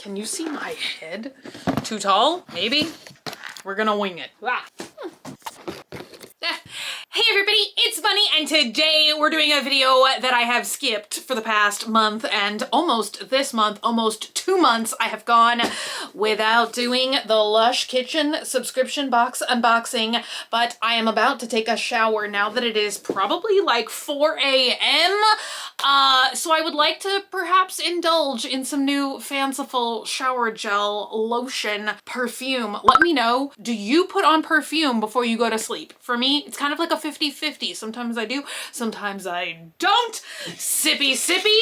Can you see my head? Too tall? Maybe? We're gonna wing it. Hey everybody, it's Bunny, and today we're doing a video that I have skipped for the past month, and almost this month, almost 2 months, I have gone without doing the Lush Kitchen subscription box unboxing, but I am about to take a shower now that it is probably like 4 a.m. So I would like to perhaps indulge in some new fanciful shower gel, lotion, perfume. Let me know, do you put on perfume before you go to sleep? For me, it's kind of like a 50-50. Sometimes I do, sometimes I don't. Sippy, sippy.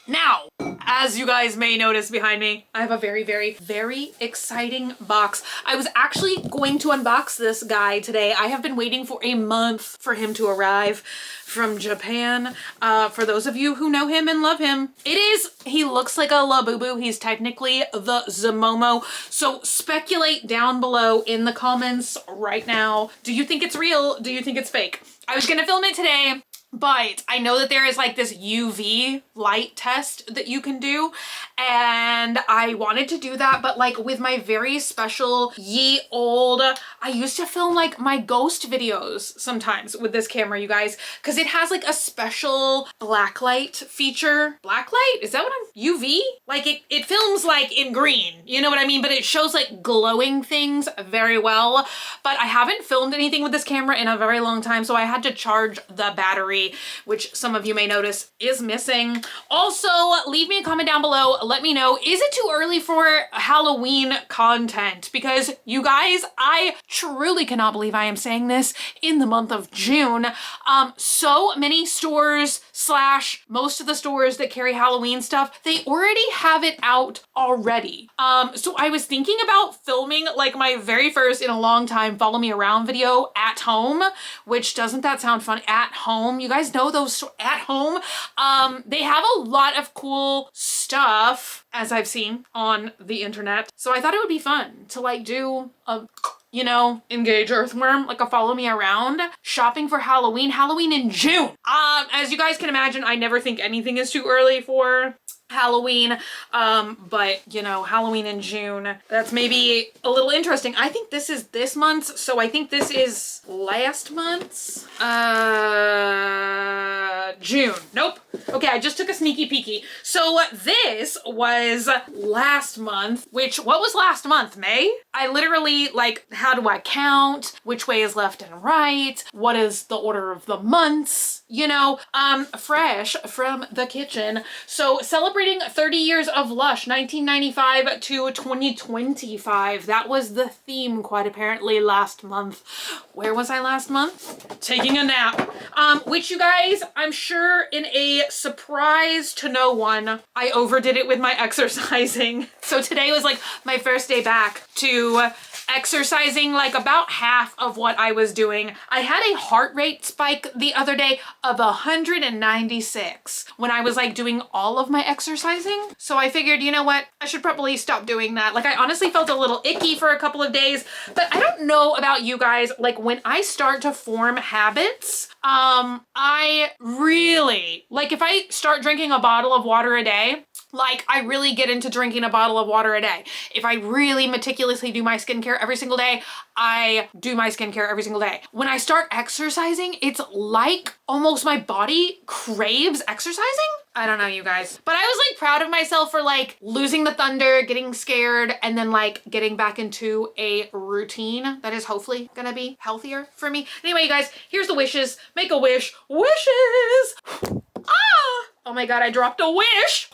Now, as you guys may notice behind me, I have a very, very, very exciting box. I was actually going to unbox this guy today. I have been waiting for a month for him to arrive from Japan. For those of you who know him and love him, he looks like a Labubu. He's technically the Zomomo. So speculate down below in the comments right now. Do you think it's real? Do you think it's fake? I was gonna film it today, but I know that there is like this UV light test that you can do, and I wanted to do that, but like with my very special I used to film like my ghost videos sometimes with this camera, you guys, because it has like a special blacklight feature. Blacklight? Is that what UV? Like it films like in green, you know what I mean? But it shows like glowing things very well. But I haven't filmed anything with this camera in a very long time, so I had to charge the battery, which some of you may notice is missing. Also, leave me a comment down below. Let me know, is it too early for Halloween content? Because you guys, I truly cannot believe I am saying this in the month of June. So many stores / most of the stores that carry Halloween stuff, they already have it out already. So I was thinking about filming like my very first in a long time follow me around video at home, which doesn't that sound fun? At home, you guys know those at home. They have a lot of cool stuff as I've seen on the internet. So I thought it would be fun to like do a, you know, engage earthworm, like a follow me around shopping for Halloween in June. As you guys can imagine, I never think anything is too early for Halloween, but you know, Halloween in June, that's maybe a little interesting. I think this is this month's, so I think this is last month's, June. Nope. Okay, I just took a sneaky peeky. So this was last month, which, what was last month? May? I literally, like, how do I count? Which way is left and right? What is the order of the months? You know, fresh from the kitchen. So celebrating 30 years of Lush, 1995 to 2025. That was the theme quite apparently last month. Where was I last month? Taking a nap. Which you guys, I'm sure in a surprise to no one, I overdid it with my exercising. So today was like my first day back to exercising, like about half of what I was doing. I had a heart rate spike the other day of 196 when I was like doing all of my exercising. So I figured, you know what? I should probably stop doing that. Like I honestly felt a little icky for a couple of days, but I don't know about you guys. Like when I start to form habits, I really, like if I start drinking a bottle of water a day, like I really get into drinking a bottle of water a day. If I really meticulously do my skincare every single day, I do my skincare every single day. When I start exercising, it's like almost my body craves exercising. I don't know, you guys. But I was like proud of myself for like losing the thunder, getting scared, and then like getting back into a routine that is hopefully gonna be healthier for me. Anyway, you guys, here's the wishes. Make a wish. Wishes! Ah! Oh my God, I dropped a wish.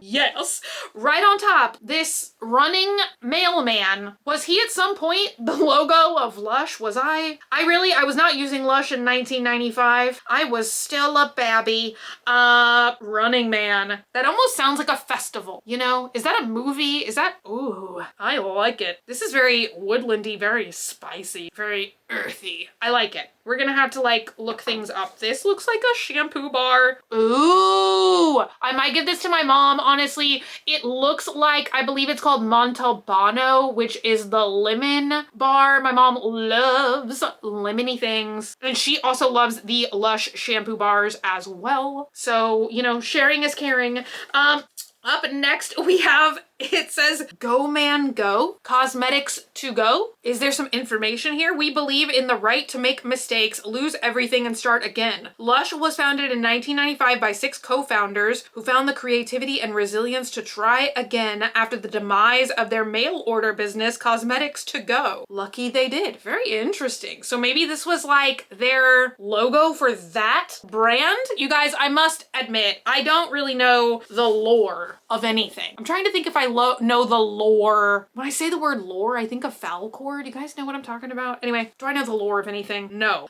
Yes. Right on top, this running mailman. Was he at some point the logo of Lush? Was I was not using Lush in 1995. I was still a babby. Running Man. That almost sounds like a festival, you know? Is that a movie? Is that, ooh, I like it. This is very woodlandy, very spicy, very earthy. I like it. We're gonna have to like look things up. This looks like a shampoo bar. Ooh, I might give this to my mom. Honestly, it looks like, I believe it's called Montalbano, which is the lemon bar. My mom loves lemony things. And she also loves the Lush shampoo bars as well. So, you know, sharing is caring. Up next we have, it says Go Man Go, cosmetics to go. Is there some information here? We believe in the right to make mistakes, lose everything, and start again. Lush was founded in 1995 by 6 co-founders who found the creativity and resilience to try again after the demise of their mail order business, Cosmetics to Go. Lucky they did. Very interesting. So maybe this was like their logo for that brand? You guys, I must admit, I don't really know the lore of anything. I'm trying to think if I know the lore. When I say the word lore, I think of Falcor. Do you guys know what I'm talking about? Anyway, do I know the lore of anything? No.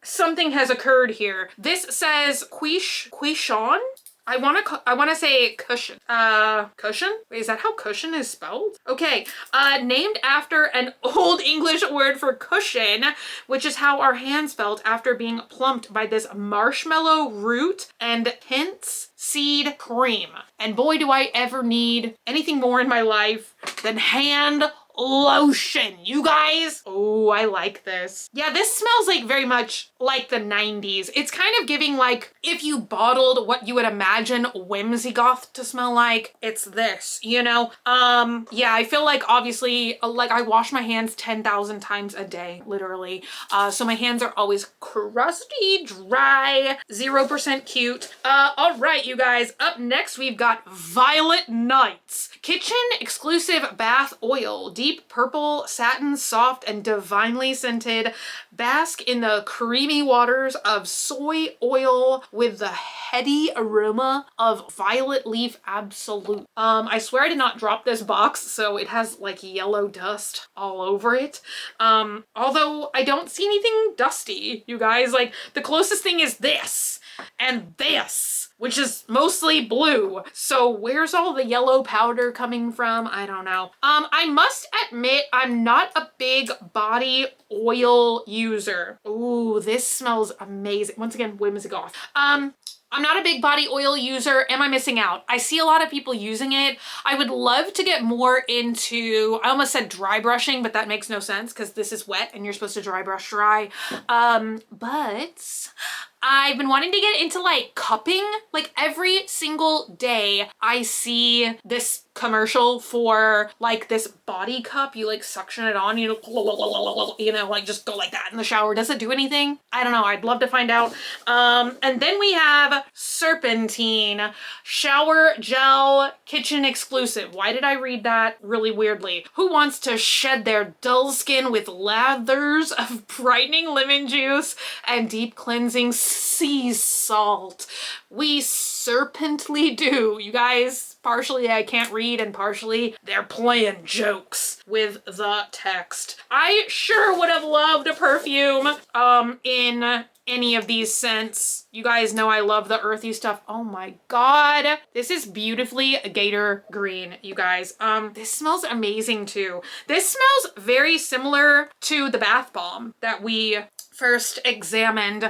Something has occurred here. This says Quishon. I want to say cushion. Cushion? Wait, is that how cushion is spelled? Okay. Named after an Old English word for cushion, which is how our hands felt after being plumped by this marshmallow root and hints seed cream. And boy, do I ever need anything more in my life than hand lotion, you guys. Oh, I like this. Yeah, this smells like very much like the 90s. It's kind of giving like if you bottled what you would imagine Whimsy Goth to smell like, it's this, you know? Yeah, I feel like obviously like I wash my hands 10,000 times a day, literally. So my hands are always crusty, dry, 0% cute. All right, you guys, up next we've got Violet Nights. Kitchen exclusive bath oil. Deep purple, satin, soft, and divinely scented. Bask in the creamy waters of soy oil with the heady aroma of violet leaf absolute. I swear I did not drop this box, so it has like yellow dust all over it. Although I don't see anything dusty, you guys. Like the closest thing is this and this, which is mostly blue. So where's all the yellow powder coming from? I don't know. I must admit, I'm not a big body oil user. Ooh, this smells amazing. Once again, Whimsy Goth. I'm not a big body oil user. Am I missing out? I see a lot of people using it. I would love to get more into, I almost said dry brushing, but that makes no sense because this is wet and you're supposed to dry brush dry. But I've been wanting to get into like cupping. Like every single day I see this commercial for like this body cup. You like suction it on, you know, like just go like that in the shower. Does it do anything? I don't know. I'd love to find out. And then we have Serpentine shower gel kitchen exclusive. Why did I read that really weirdly? Who wants to shed their dull skin with lathers of brightening lemon juice and deep cleansing sea salt? We serpently do, you guys. Partially I can't read and partially they're playing jokes with the text. I sure would have loved a perfume in any of these scents. You guys know I love the earthy stuff. Oh my God. This is beautifully gator green, you guys. This smells amazing too. This smells very similar to the bath bomb that we first examined.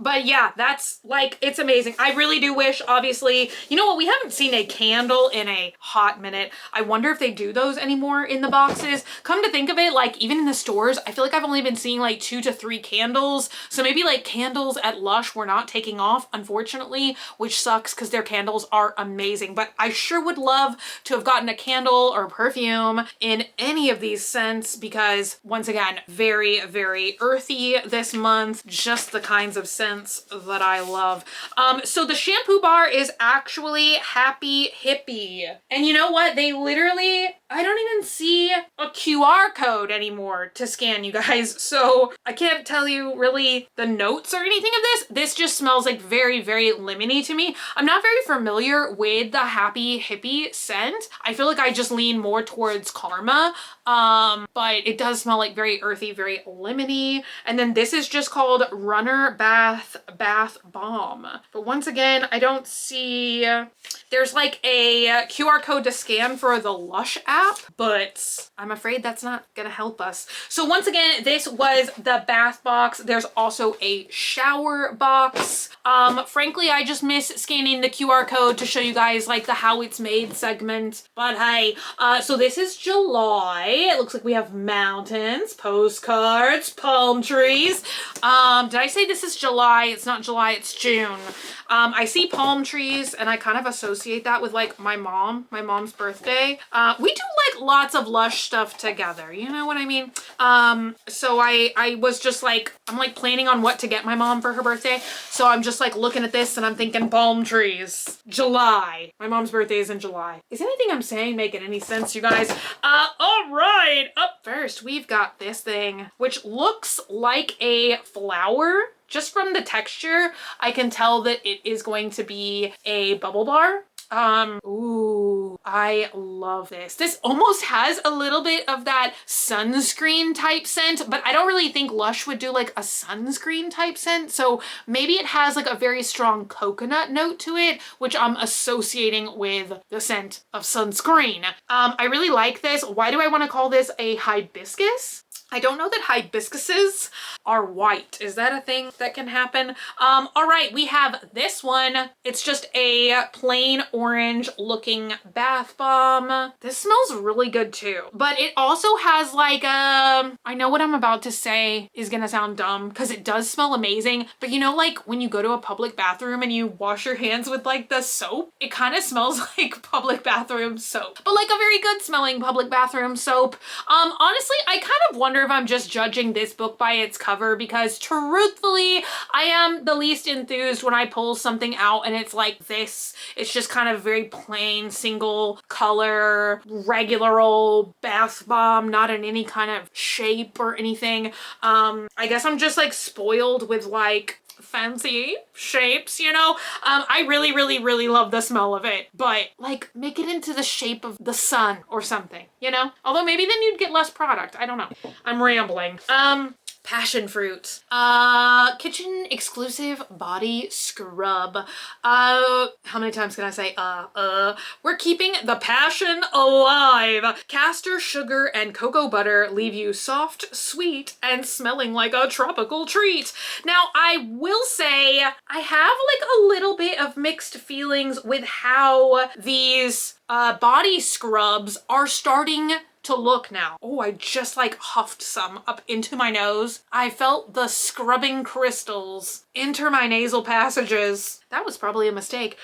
But yeah, that's like, it's amazing. I really do wish, obviously, you know what? We haven't seen a candle in a hot minute. I wonder if they do those anymore in the boxes. Come to think of it, like even in the stores, I feel like I've only been seeing like 2 to 3 candles. So maybe like candles at Lush were not taking off, unfortunately, which sucks because their candles are amazing. But I sure would love to have gotten a candle or perfume in any of these scents because once again, very, very earthy this month. Just the kinds of scents that I love. So the shampoo bar is actually Happy Hippie. And you know what? They literally, I don't even see a QR code anymore to scan, you guys. So I can't tell you really the notes or anything of this. This just smells like very, very lemony to me. I'm not very familiar with the Happy Hippie scent. I feel like I just lean more towards Karma. But it does smell like very earthy, very lemony. And then this is just called Runner Bath Bomb. But once again, I don't see, there's like a QR code to scan for the Lush app. cap, but I'm afraid that's not gonna help us. So once again, this was the bath box. There's also a shower box. Frankly, I just miss scanning the QR code to show you guys like the how it's made segment. But hey, so this is July. It looks like we have mountains, postcards, palm trees. Did I say this is July? It's not July, it's June. I see palm trees and I kind of associate that with like my mom's birthday. We do like lots of Lush stuff together, you know what I mean? So I was just like, I'm like planning on what to get my mom for her birthday. So I'm just like looking at this and I'm thinking palm trees, July. My mom's birthday is in July. Is anything I'm saying making any sense, you guys? All right, up first, we've got this thing, which looks like a flower. Just from the texture, I can tell that it is going to be a bubble bar. Ooh, I love this. This almost has a little bit of that sunscreen type scent, but I don't really think Lush would do like a sunscreen type scent. So maybe it has like a very strong coconut note to it, which I'm associating with the scent of sunscreen. I really like this. Why do I want to call this a hibiscus? I don't know that hibiscuses are white. Is that a thing that can happen? All right, we have this one. It's just a plain orange looking bath bomb. This smells really good too. But it also has like I know what I'm about to say is gonna sound dumb because it does smell amazing. But you know, like when you go to a public bathroom and you wash your hands with like the soap, it kind of smells like public bathroom soap, but like a very good smelling public bathroom soap. Honestly, I kind of wonder if I'm just judging this book by its cover because truthfully, I am the least enthused when I pull something out and it's like this. It's just kind of very plain, single color, regular old bath bomb, not in any kind of shape or anything. I guess I'm just like spoiled with like fancy shapes, you know? I really, really, really love the smell of it, but like make it into the shape of the sun or something, you know? Although maybe then you'd get less product. I don't know. I'm rambling. Passion fruit. Kitchen exclusive body scrub. How many times can I say we're keeping the passion alive. Castor, sugar, and cocoa butter leave you soft, sweet, and smelling like a tropical treat. Now, I will say I have like a little bit of mixed feelings with how these body scrubs are starting to look now. Oh, I just like huffed some up into my nose. I felt the scrubbing crystals enter my nasal passages. That was probably a mistake.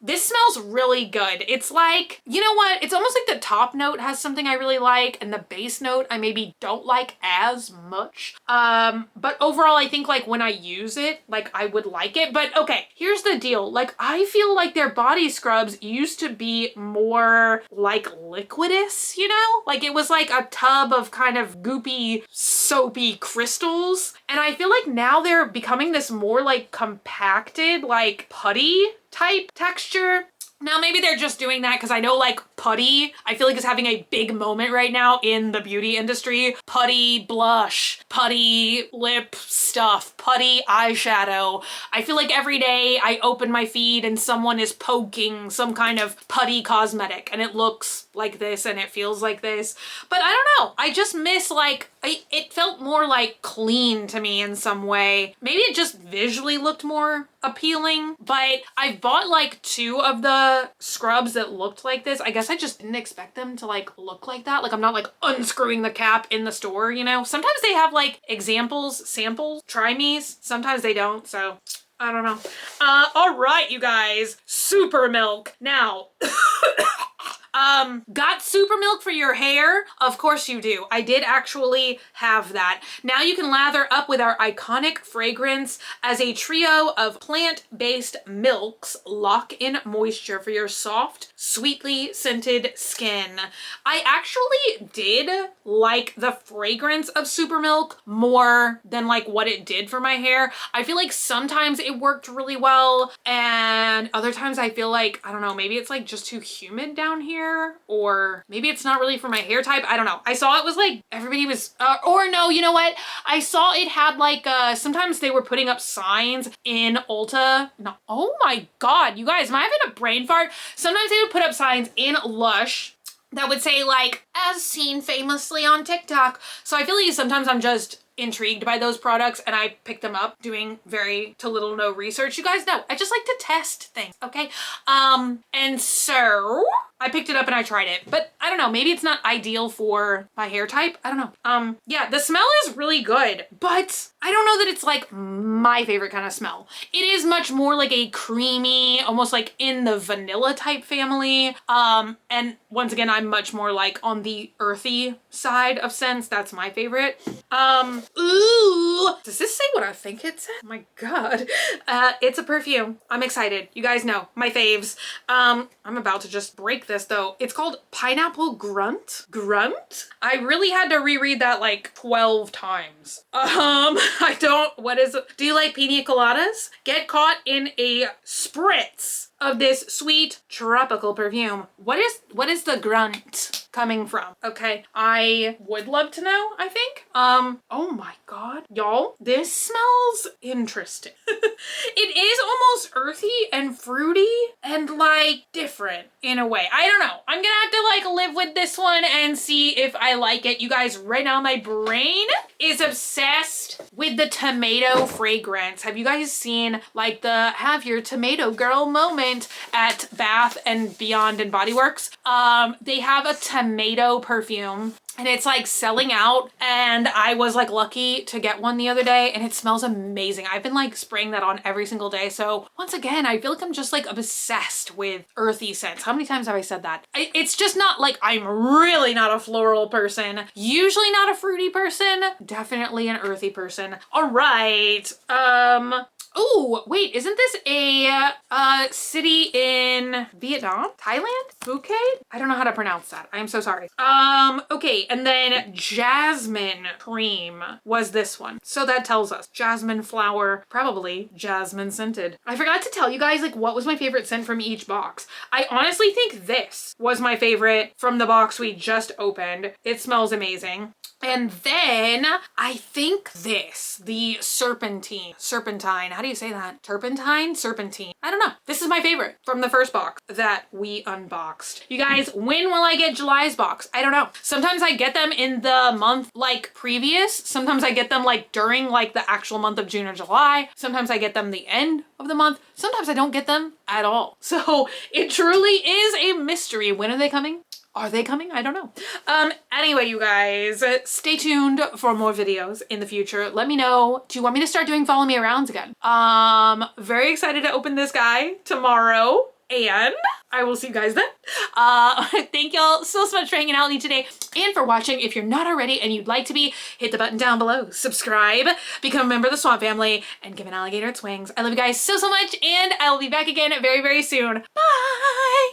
This smells really good. It's like, you know what? It's almost like the top note has something I really like and the base note I maybe don't like as much. But overall, I think like when I use it, like I would like it. But okay, here's the deal. Like I feel like their body scrubs used to be more like liquidous, you know? Like it was like a tub of kind of goopy, soapy crystals. And I feel like now they're becoming this more like compacted, like putty type texture. Now, maybe they're just doing that because I know like putty, I feel like is having a big moment right now in the beauty industry. Putty blush, putty lip stuff, putty eyeshadow. I feel like every day I open my feed and someone is poking some kind of putty cosmetic and it looks like this and it feels like this. But I don't know. I just miss like, it felt more like clean to me in some way. Maybe it just visually looked more appealing, but I've bought like 2 of the scrubs that looked like this. I guess I just didn't expect them to like look like that. Like I'm not like unscrewing the cap in the store, you know? Sometimes they have like examples, samples, try me's. Sometimes they don't, so I don't know. All right, you guys, super milk. Now, got super milk for your hair? Of course you do. I did actually have that. Now you can lather up with our iconic fragrance as a trio of plant-based milks lock in moisture for your soft, sweetly scented skin. I actually did like the fragrance of super milk more than like what it did for my hair. I feel like sometimes it worked really well and other times I feel like, I don't know, maybe it's like just too humid down here or maybe it's not really for my hair type. I don't know. I saw it was like everybody was, or no, you know what? I saw it had like, sometimes they were putting up signs in Ulta. No, oh my God, you guys, am I having a brain fart? Sometimes they would put up signs in Lush that would say like, as seen famously on TikTok. So I feel like sometimes I'm just intrigued by those products and I pick them up doing very to little no research. You guys know, I just like to test things, okay? And so I picked it up and I tried it, but I don't know, maybe it's not ideal for my hair type. I don't know. Yeah, the smell is really good, but I don't know that it's like my favorite kind of smell. It is much more like a creamy, almost like in the vanilla type family. And once again, I'm much more like on the earthy side of scents. That's my favorite. Ooh, does this say what I think it said? Oh my God. It's a perfume. I'm excited. You guys know my faves. I'm about to just break this though. It's called Pineapple Grunt. Grunt? I really had to reread that like 12 times. I don't, what is it? Do you like pina coladas? Get caught in a spritz of this sweet tropical perfume. What is the grunt coming from? Okay, I would love to know, I think. Oh my God, y'all, this smells interesting. It is almost earthy and fruity and like different in a way. I don't know. I'm gonna have to like live with this one and see if I like it. You guys, right now my brain is obsessed with the tomato fragrance. Have you guys seen like the have your tomato girl moment at Bath and Beyond and Body Works? They have a tomato perfume and it's like selling out, and I was like lucky to get one the other day and it smells amazing. I've been like spraying that on every single day. So once again, I feel like I'm just like obsessed with earthy scents. How many times have I said that? It's just not like, I'm really not a floral person, usually not a fruity person, definitely an earthy person. All right. Oh, wait, isn't this a city in Vietnam? Thailand? Phuket? I don't know how to pronounce that. I'm so sorry. Okay, and then jasmine cream was this one. So that tells us jasmine flower, probably jasmine scented. I forgot to tell you guys like what was my favorite scent from each box. I honestly think this was my favorite from the box we just opened. It smells amazing. And then I think this, the serpentine, how do you say that? Turpentine? Serpentine. I don't know. This is my favorite from the first box that we unboxed. You guys, when will I get July's box? I don't know. Sometimes I get them in the month like previous. Sometimes I get them like during like the actual month of June or July. Sometimes I get them the end of the month. Sometimes I don't get them at all. So it truly is a mystery. When are they coming? Are they coming? I don't know. Anyway, you guys, stay tuned for more videos in the future. Let me know. Do you want me to start doing follow me arounds again? Very excited to open this guy tomorrow. And I will see you guys then. Thank y'all so much for hanging out with me today and for watching. If you're not already and you'd like to be, hit the button down below, subscribe, become a member of the Swamp Family, and give an alligator its wings. I love you guys so much, and I will be back again very, very soon. Bye!